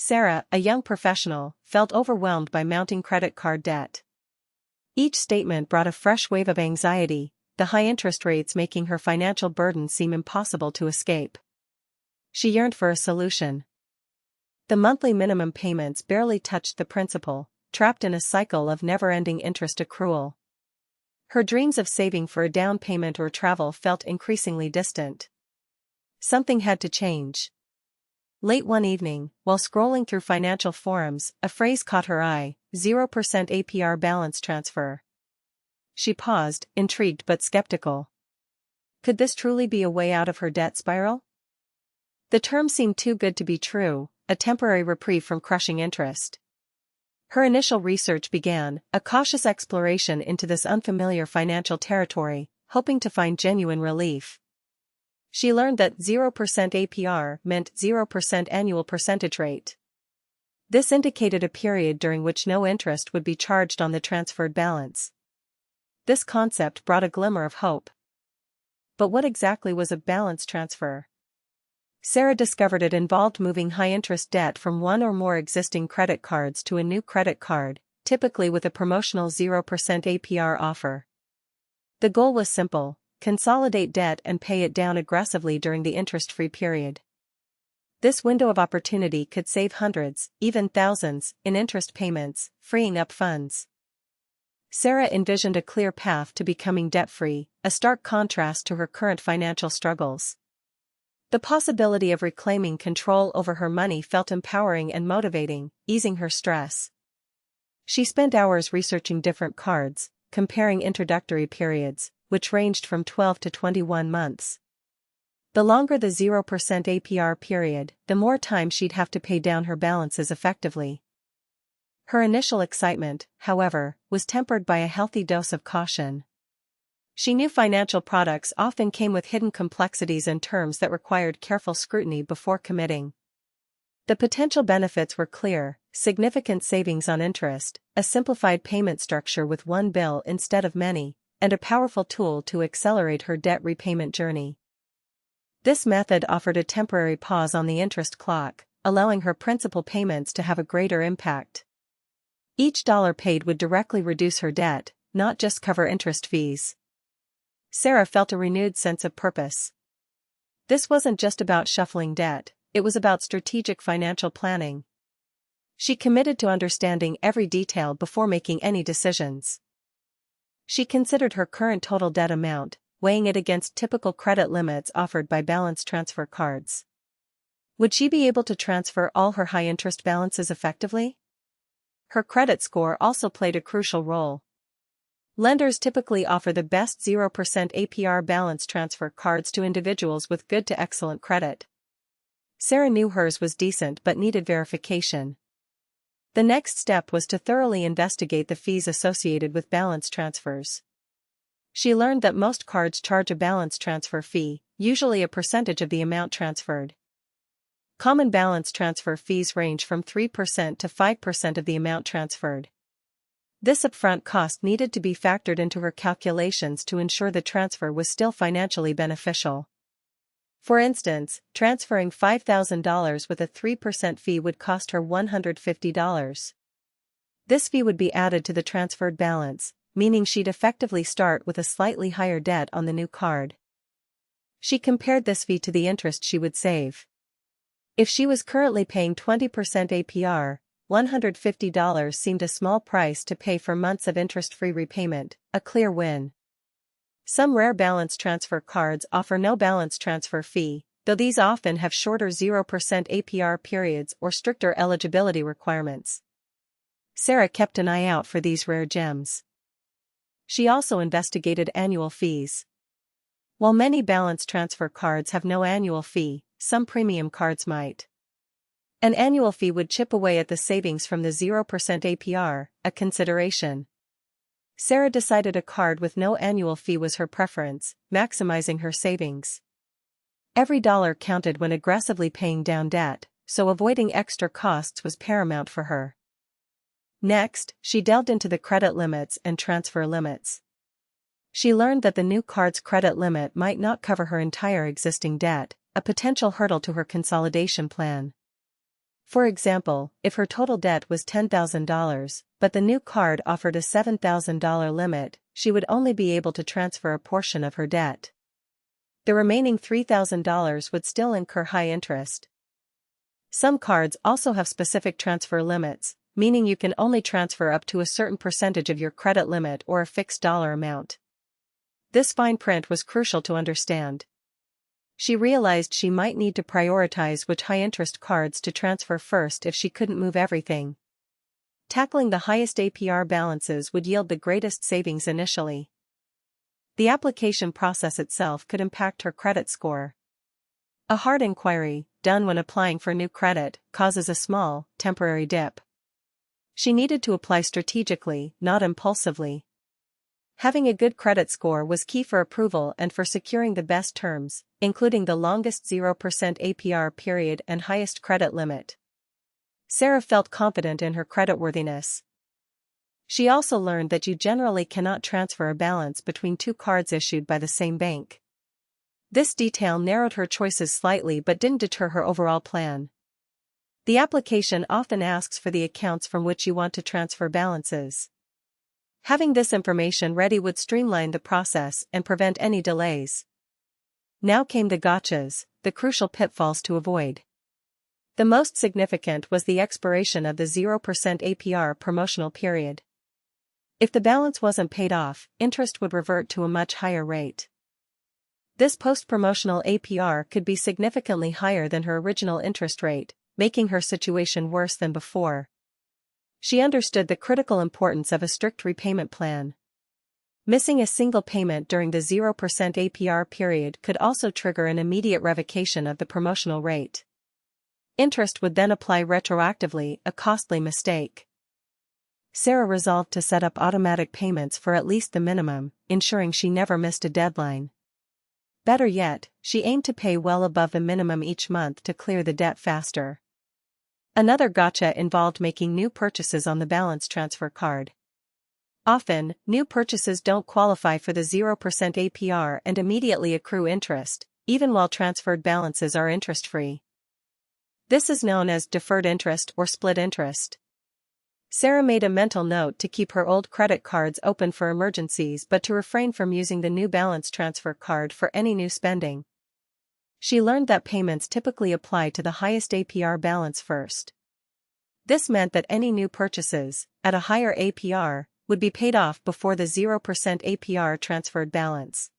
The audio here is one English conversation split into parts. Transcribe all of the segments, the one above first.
Sarah, a young professional, felt overwhelmed by mounting credit card debt. Each statement brought a fresh wave of anxiety, the high interest rates making her financial burden seem impossible to escape. She yearned for a solution. The monthly minimum payments barely touched the principal, trapped in a cycle of never-ending interest accrual. Her dreams of saving for a down payment or travel felt increasingly distant. Something had to change. Late one evening, while scrolling through financial forums, a phrase caught her eye: 0% APR balance transfer. She paused, intrigued but skeptical. Could this truly be a way out of her debt spiral? The term seemed too good to be true, a temporary reprieve from crushing interest. Her initial research began, a cautious exploration into this unfamiliar financial territory, hoping to find genuine relief. She learned that 0% APR meant 0% annual percentage rate. This indicated a period during which no interest would be charged on the transferred balance. This concept brought a glimmer of hope. But what exactly was a balance transfer? Sarah discovered it involved moving high-interest debt from one or more existing credit cards to a new credit card, typically with a promotional 0% APR offer. The goal was simple: consolidate debt and pay it down aggressively during the interest-free period. This window of opportunity could save hundreds, even thousands, in interest payments, freeing up funds. Sarah envisioned a clear path to becoming debt-free, a stark contrast to her current financial struggles. The possibility of reclaiming control over her money felt empowering and motivating, easing her stress. She spent hours researching different cards, comparing introductory periods, which ranged from 12 to 21 months. The longer the 0% APR period, the more time she'd have to pay down her balances effectively. Her initial excitement, however, was tempered by a healthy dose of caution. She knew financial products often came with hidden complexities and terms that required careful scrutiny before committing. The potential benefits were clear: significant savings on interest, a simplified payment structure with one bill instead of many, and a powerful tool to accelerate her debt repayment journey. This method offered a temporary pause on the interest clock, allowing her principal payments to have a greater impact. Each dollar paid would directly reduce her debt, not just cover interest fees. Sarah felt a renewed sense of purpose. This wasn't just about shuffling debt, it was about strategic financial planning. She committed to understanding every detail before making any decisions. She considered her current total debt amount, weighing it against typical credit limits offered by balance transfer cards. Would she be able to transfer all her high-interest balances effectively? Her credit score also played a crucial role. Lenders typically offer the best 0% APR balance transfer cards to individuals with good to excellent credit. Sarah knew hers was decent but needed verification. The next step was to thoroughly investigate the fees associated with balance transfers. She learned that most cards charge a balance transfer fee, usually a percentage of the amount transferred. Common balance transfer fees range from 3% to 5% of the amount transferred. This upfront cost needed to be factored into her calculations to ensure the transfer was still financially beneficial. For instance, transferring $5,000 with a 3% fee would cost her $150. This fee would be added to the transferred balance, meaning she'd effectively start with a slightly higher debt on the new card. She compared this fee to the interest she would save. If she was currently paying 20% APR, $150 seemed a small price to pay for months of interest-free repayment, a clear win. Some rare balance transfer cards offer no balance transfer fee, though these often have shorter 0% APR periods or stricter eligibility requirements. Sarah kept an eye out for these rare gems. She also investigated annual fees. While many balance transfer cards have no annual fee, some premium cards might. An annual fee would chip away at the savings from the 0% APR, a consideration. Sarah decided a card with no annual fee was her preference, maximizing her savings. Every dollar counted when aggressively paying down debt, so avoiding extra costs was paramount for her. Next, she delved into the credit limits and transfer limits. She learned that the new card's credit limit might not cover her entire existing debt, a potential hurdle to her consolidation plan. For example, if her total debt was $10,000, but the new card offered a $7,000 limit, she would only be able to transfer a portion of her debt. The remaining $3,000 would still incur high interest. Some cards also have specific transfer limits, meaning you can only transfer up to a certain percentage of your credit limit or a fixed dollar amount. This fine print was crucial to understand. She realized she might need to prioritize which high-interest cards to transfer first if she couldn't move everything. Tackling the highest APR balances would yield the greatest savings initially. The application process itself could impact her credit score. A hard inquiry, done when applying for new credit, causes a small, temporary dip. She needed to apply strategically, not impulsively. Having a good credit score was key for approval and for securing the best terms, including the longest 0% APR period and highest credit limit. Sarah felt confident in her creditworthiness. She also learned that you generally cannot transfer a balance between two cards issued by the same bank. This detail narrowed her choices slightly but didn't deter her overall plan. The application often asks for the accounts from which you want to transfer balances. Having this information ready would streamline the process and prevent any delays. Now came the gotchas, the crucial pitfalls to avoid. The most significant was the expiration of the 0% APR promotional period. If the balance wasn't paid off, interest would revert to a much higher rate. This post-promotional APR could be significantly higher than her original interest rate, making her situation worse than before. She understood the critical importance of a strict repayment plan. Missing a single payment during the 0% APR period could also trigger an immediate revocation of the promotional rate. Interest would then apply retroactively, a costly mistake. Sarah resolved to set up automatic payments for at least the minimum, ensuring she never missed a deadline. Better yet, she aimed to pay well above the minimum each month to clear the debt faster. Another gotcha involved making new purchases on the balance transfer card. Often, new purchases don't qualify for the 0% APR and immediately accrue interest, even while transferred balances are interest-free. This is known as deferred interest or split interest. Sarah made a mental note to keep her old credit cards open for emergencies but to refrain from using the new balance transfer card for any new spending. She learned that payments typically apply to the highest APR balance first. This meant that any new purchases, at a higher APR, would be paid off before the 0% APR transferred balance.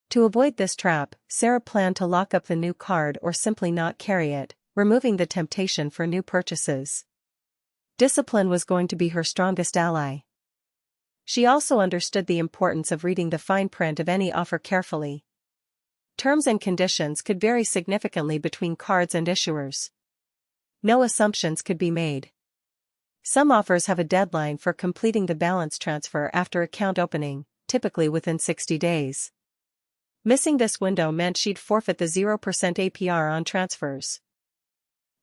To avoid this trap, Sarah planned to lock up the new card or simply not carry it, removing the temptation for new purchases. Discipline was going to be her strongest ally. She also understood the importance of reading the fine print of any offer carefully. Terms and conditions could vary significantly between cards and issuers. No assumptions could be made. Some offers have a deadline for completing the balance transfer after account opening, typically within 60 days. Missing this window meant she'd forfeit the 0% APR on transfers.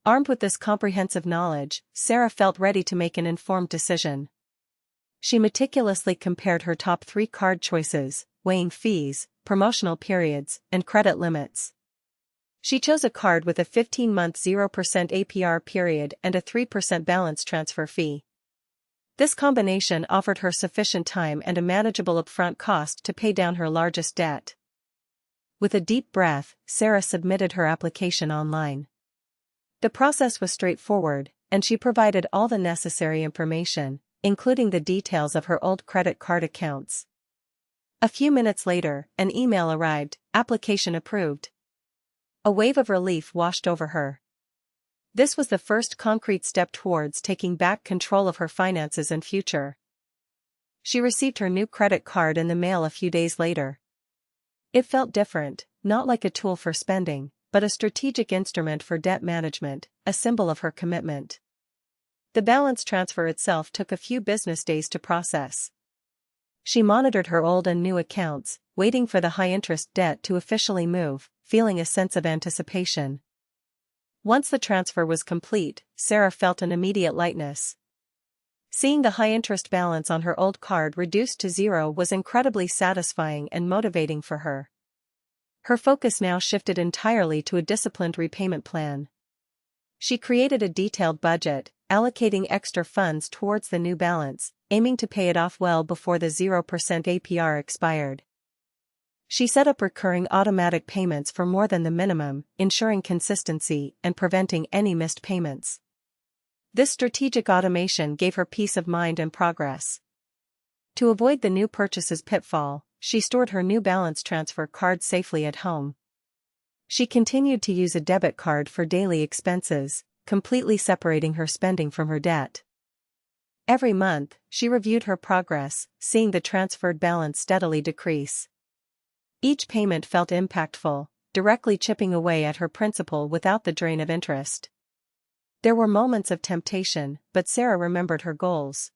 Armed with this comprehensive knowledge, Sarah felt ready to make an informed decision. She meticulously compared her top 3 card choices, weighing fees, promotional periods, and credit limits. She chose a card with a 15-month 0% APR period and a 3% balance transfer fee. This combination offered her sufficient time and a manageable upfront cost to pay down her largest debt. With a deep breath, Sarah submitted her application online. The process was straightforward, and she provided all the necessary information, including the details of her old credit card accounts. A few minutes later, an email arrived, application approved. A wave of relief washed over her. This was the first concrete step towards taking back control of her finances and future. She received her new credit card in the mail a few days later. It felt different, not like a tool for spending, but a strategic instrument for debt management, a symbol of her commitment. The balance transfer itself took a few business days to process. She monitored her old and new accounts, waiting for the high-interest debt to officially move, feeling a sense of anticipation. Once the transfer was complete, Sarah felt an immediate lightness. Seeing the high-interest balance on her old card reduced to 0 was incredibly satisfying and motivating for her. Her focus now shifted entirely to a disciplined repayment plan. She created a detailed budget, allocating extra funds towards the new balance, aiming to pay it off well before the 0% APR expired. She set up recurring automatic payments for more than the minimum, ensuring consistency and preventing any missed payments. This strategic automation gave her peace of mind and progress. To avoid the new purchases pitfall, she stored her new balance transfer card safely at home. She continued to use a debit card for daily expenses, completely separating her spending from her debt. Every month, she reviewed her progress, seeing the transferred balance steadily decrease. Each payment felt impactful, directly chipping away at her principal without the drain of interest. There were moments of temptation, but Sarah remembered her goals.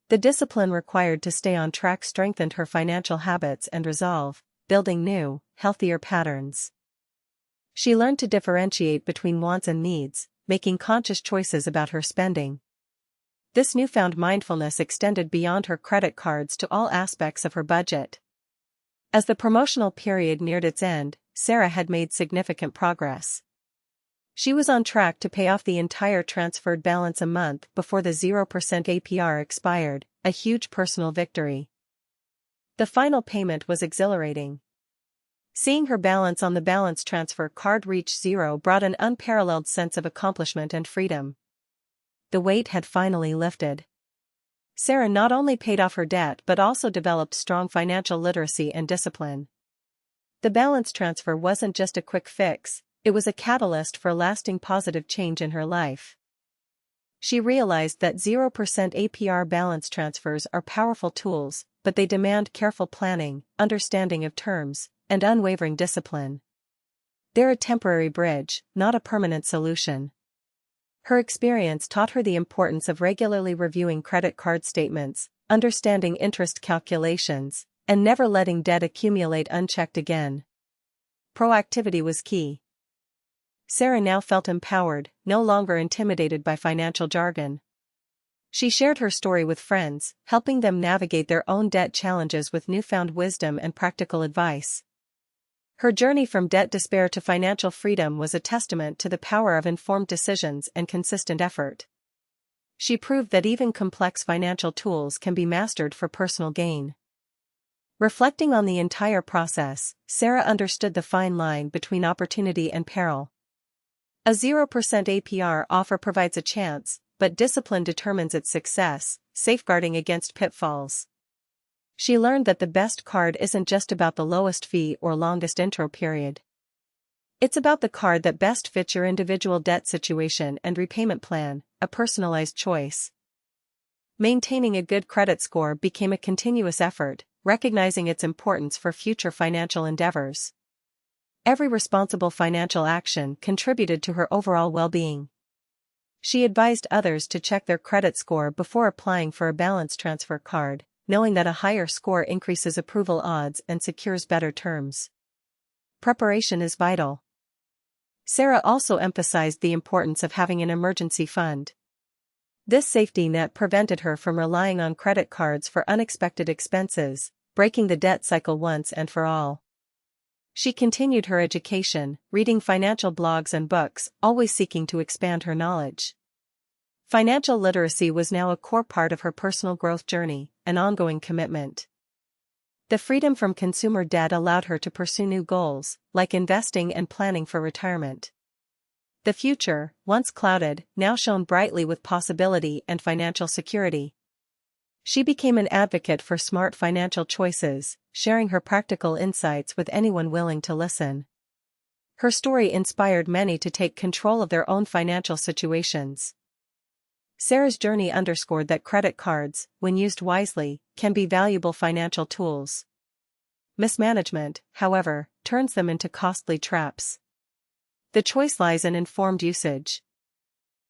The discipline required to stay on track strengthened her financial habits and resolve, building new, healthier patterns. She learned to differentiate between wants and needs, making conscious choices about her spending. This newfound mindfulness extended beyond her credit cards to all aspects of her budget. As the promotional period neared its end, Sarah had made significant progress. She was on track to pay off the entire transferred balance a month before the 0% APR expired, a huge personal victory. The final payment was exhilarating. Seeing her balance on the balance transfer card reach zero brought an unparalleled sense of accomplishment and freedom. The weight had finally lifted. Sarah not only paid off her debt but also developed strong financial literacy and discipline. The balance transfer wasn't just a quick fix, it was a catalyst for lasting positive change in her life. She realized that 0% APR balance transfers are powerful tools, but they demand careful planning, understanding of terms, and unwavering discipline. They're a temporary bridge, not a permanent solution. Her experience taught her the importance of regularly reviewing credit card statements, understanding interest calculations, and never letting debt accumulate unchecked again. Proactivity was key. Sarah now felt empowered, no longer intimidated by financial jargon. She shared her story with friends, helping them navigate their own debt challenges with newfound wisdom and practical advice. Her journey from debt despair to financial freedom was a testament to the power of informed decisions and consistent effort. She proved that even complex financial tools can be mastered for personal gain. Reflecting on the entire process, Sarah understood the fine line between opportunity and peril. A 0% APR offer provides a chance, but discipline determines its success, safeguarding against pitfalls. She learned that the best card isn't just about the lowest fee or longest intro period. It's about the card that best fits your individual debt situation and repayment plan, a personalized choice. Maintaining a good credit score became a continuous effort, recognizing its importance for future financial endeavors. Every responsible financial action contributed to her overall well-being. She advised others to check their credit score before applying for a balance transfer card, knowing that a higher score increases approval odds and secures better terms. Preparation is vital. Sarah also emphasized the importance of having an emergency fund. This safety net prevented her from relying on credit cards for unexpected expenses, breaking the debt cycle once and for all. She continued her education, reading financial blogs and books, always seeking to expand her knowledge. Financial literacy was now a core part of her personal growth journey, an ongoing commitment. The freedom from consumer debt allowed her to pursue new goals, like investing and planning for retirement. The future, once clouded, now shone brightly with possibility and financial security. She became an advocate for smart financial choices, sharing her practical insights with anyone willing to listen. Her story inspired many to take control of their own financial situations. Sarah's journey underscored that credit cards, when used wisely, can be valuable financial tools. Mismanagement, however, turns them into costly traps. The choice lies in informed usage.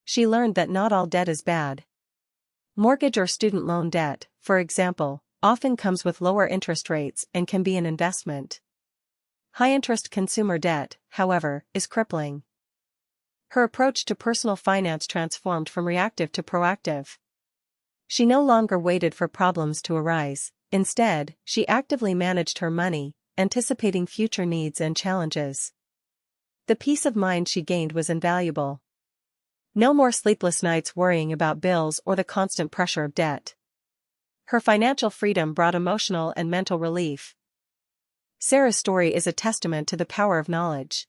She learned that not all debt is bad. Mortgage or student loan debt, for example, often comes with lower interest rates and can be an investment. High-interest consumer debt, however, is crippling. Her approach to personal finance transformed from reactive to proactive. She no longer waited for problems to arise. Instead, she actively managed her money, anticipating future needs and challenges. The peace of mind she gained was invaluable. No more sleepless nights worrying about bills or the constant pressure of debt. Her financial freedom brought emotional and mental relief. Sarah's story is a testament to the power of knowledge.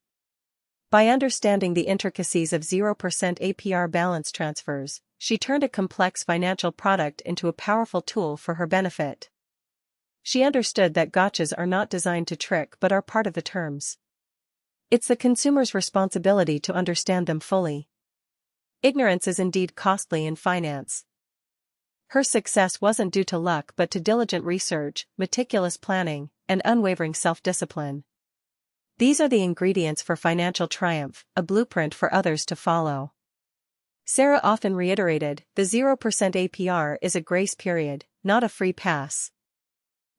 By understanding the intricacies of 0% APR balance transfers, she turned a complex financial product into a powerful tool for her benefit. She understood that gotchas are not designed to trick but are part of the terms. It's the consumer's responsibility to understand them fully. Ignorance is indeed costly in finance. Her success wasn't due to luck but to diligent research, meticulous planning, and unwavering self-discipline. These are the ingredients for financial triumph, a blueprint for others to follow. Sarah often reiterated, the 0% APR is a grace period, not a free pass.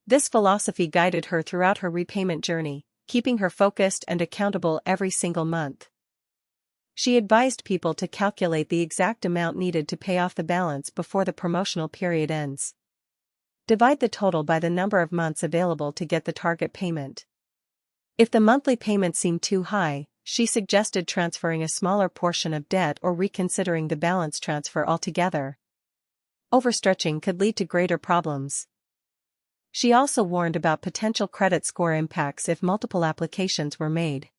This philosophy guided her throughout her repayment journey, keeping her focused and accountable every single month. She advised people to calculate the exact amount needed to pay off the balance before the promotional period ends. Divide the total by the number of months available to get the target payment. If the monthly payment seemed too high, she suggested transferring a smaller portion of debt or reconsidering the balance transfer altogether. Overstretching could lead to greater problems. She also warned about potential credit score impacts if multiple applications were made.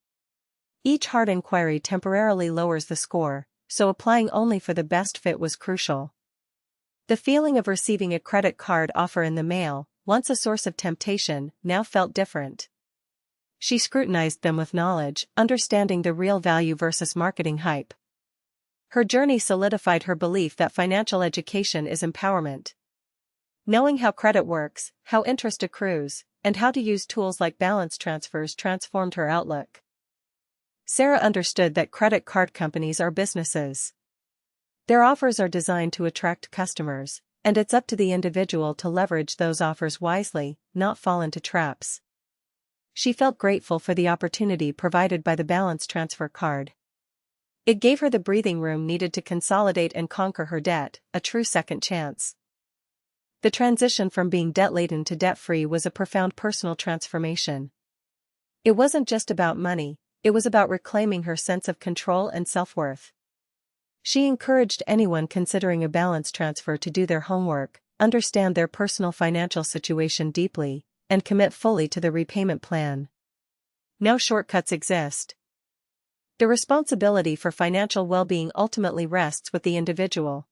Each hard inquiry temporarily lowers the score, so applying only for the best fit was crucial. The feeling of receiving a credit card offer in the mail, once a source of temptation, now felt different. She scrutinized them with knowledge, understanding the real value versus marketing hype. Her journey solidified her belief that financial education is empowerment. Knowing how credit works, how interest accrues, and how to use tools like balance transfers transformed her outlook. Sarah understood that credit card companies are businesses. Their offers are designed to attract customers, and it's up to the individual to leverage those offers wisely, not fall into traps. She felt grateful for the opportunity provided by the balance transfer card. It gave her the breathing room needed to consolidate and conquer her debt, a true second chance. The transition from being debt-laden to debt-free was a profound personal transformation. It wasn't just about money, it was about reclaiming her sense of control and self-worth. She encouraged anyone considering a balance transfer to do their homework, understand their personal financial situation deeply, and commit fully to the repayment plan. No shortcuts exist. The responsibility for financial well-being ultimately rests with the individual.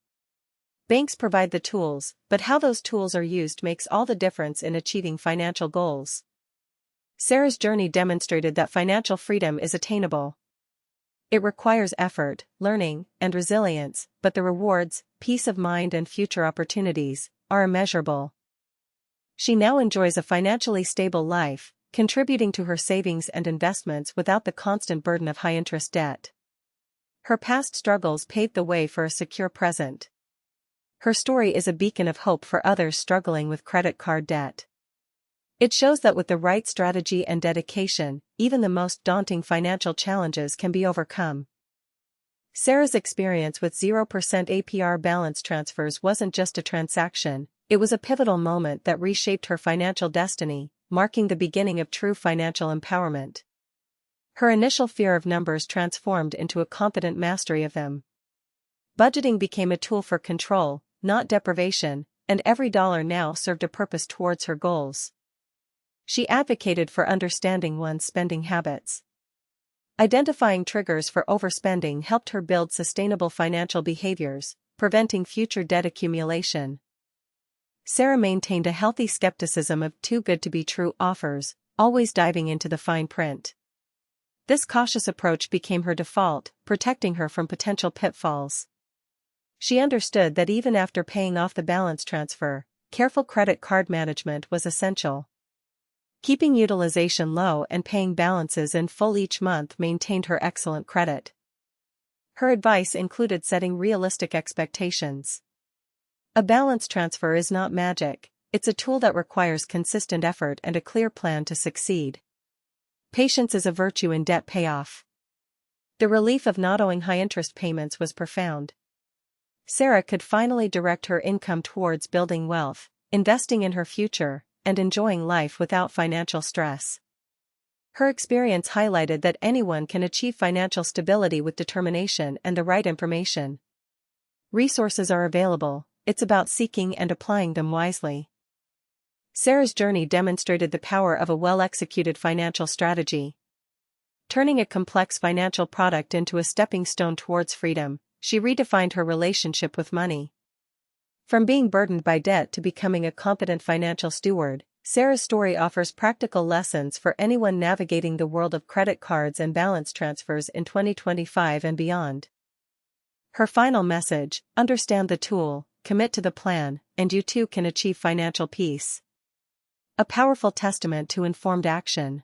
Banks provide the tools, but how those tools are used makes all the difference in achieving financial goals. Sarah's journey demonstrated that financial freedom is attainable. It requires effort, learning, and resilience, but the rewards, peace of mind and future opportunities, are immeasurable. She now enjoys a financially stable life, contributing to her savings and investments without the constant burden of high-interest debt. Her past struggles paved the way for a secure present. Her story is a beacon of hope for others struggling with credit card debt. It shows that with the right strategy and dedication, even the most daunting financial challenges can be overcome. Sarah's experience with 0% APR balance transfers wasn't just a transaction, it was a pivotal moment that reshaped her financial destiny, marking the beginning of true financial empowerment. Her initial fear of numbers transformed into a confident mastery of them. Budgeting became a tool for control, not deprivation, and every dollar now served a purpose towards her goals. She advocated for understanding one's spending habits. Identifying triggers for overspending helped her build sustainable financial behaviors, preventing future debt accumulation. Sarah maintained a healthy skepticism of too good to be true offers, always diving into the fine print. This cautious approach became her default, protecting her from potential pitfalls. She understood that even after paying off the balance transfer, careful credit card management was essential. Keeping utilization low and paying balances in full each month maintained her excellent credit. Her advice included setting realistic expectations. A balance transfer is not magic, it's a tool that requires consistent effort and a clear plan to succeed. Patience is a virtue in debt payoff. The relief of not owing high-interest payments was profound. Sarah could finally direct her income towards building wealth, investing in her future, and enjoying life without financial stress. Her experience highlighted that anyone can achieve financial stability with determination and the right information. Resources are available, it's about seeking and applying them wisely. Sarah's journey demonstrated the power of a well-executed financial strategy. Turning a complex financial product into a stepping stone towards freedom, she redefined her relationship with money. From being burdened by debt to becoming a competent financial steward, Sarah's story offers practical lessons for anyone navigating the world of credit cards and balance transfers in 2025 and beyond. Her final message: understand the tool, commit to the plan, and you too can achieve financial peace. A powerful testament to informed action.